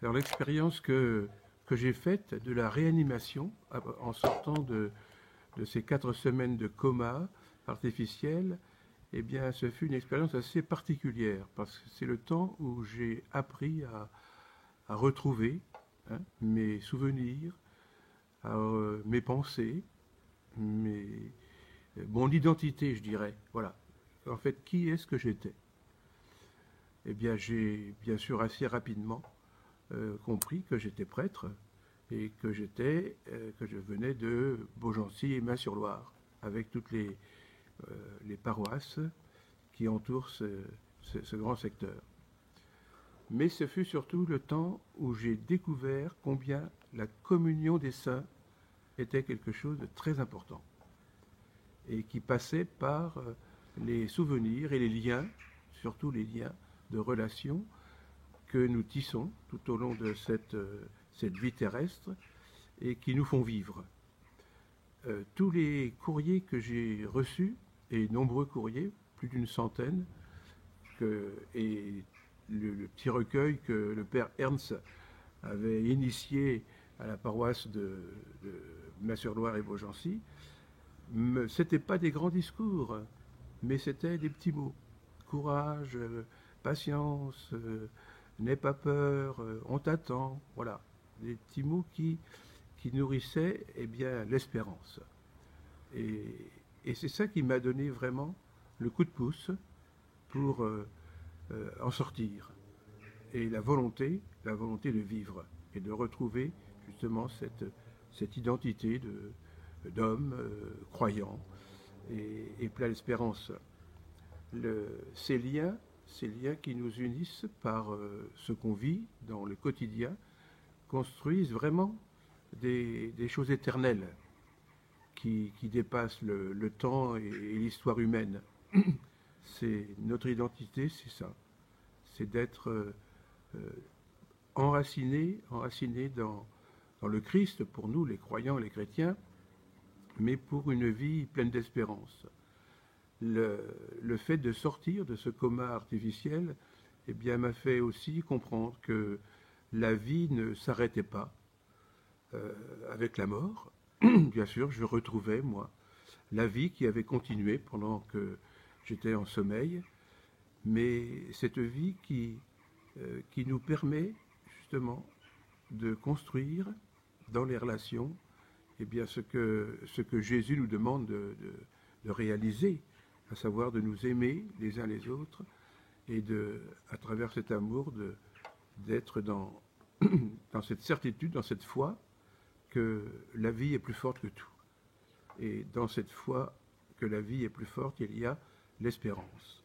Alors l'expérience que j'ai faite de la réanimation en sortant de ces 4 semaines de coma artificiel, eh bien, ce fut une expérience assez particulière parce que c'est le temps où j'ai appris à retrouver mes souvenirs, mes pensées, mes, mon identité, je dirais. Voilà. En fait, qui est-ce que j'étais? Eh bien, j'ai bien sûr assez rapidement compris que j'étais prêtre et que je venais de Beaugency et Main-sur-Loire, avec toutes les paroisses qui entourent ce grand secteur. Mais ce fut surtout le temps où j'ai découvert combien la communion des saints était quelque chose de très important et qui passait par les souvenirs et les liens, surtout les liens de relations que nous tissons tout au long de cette vie terrestre et qui nous font vivre. Tous les courriers que j'ai reçus, et nombreux courriers, plus d'une centaine, et le petit recueil que le père Ernst avait initié à la paroisse de Main-sur-Loire et Beaugency, c'était pas des grands discours, mais c'était des petits mots. Courage, patience, n'aie pas peur, on t'attend, voilà. Des petits mots qui nourrissaient eh bien, l'espérance. Et c'est ça qui m'a donné vraiment le coup de pouce pour en sortir. Et la volonté de vivre et de retrouver justement cette identité d'homme croyant et plein d'espérance. Ces liens qui nous unissent par ce qu'on vit dans le quotidien construisent vraiment des choses éternelles qui dépassent le temps et l'histoire humaine. C'est notre identité, c'est ça. C'est d'être enraciné dans le Christ, pour nous, les croyants, les chrétiens, mais pour une vie pleine d'espérance. Le fait de sortir de ce coma artificiel, eh bien, m'a fait aussi comprendre que la vie ne s'arrêtait pas avec la mort. Bien sûr, je retrouvais, moi, la vie qui avait continué pendant que j'étais en sommeil, mais cette vie qui nous permet justement de construire dans les relations eh bien, ce que Jésus nous demande de réaliser, à savoir de nous aimer les uns les autres et à travers cet amour, d'être dans cette certitude, dans cette foi que la vie est plus forte que tout. Et dans cette foi que la vie est plus forte, il y a l'espérance.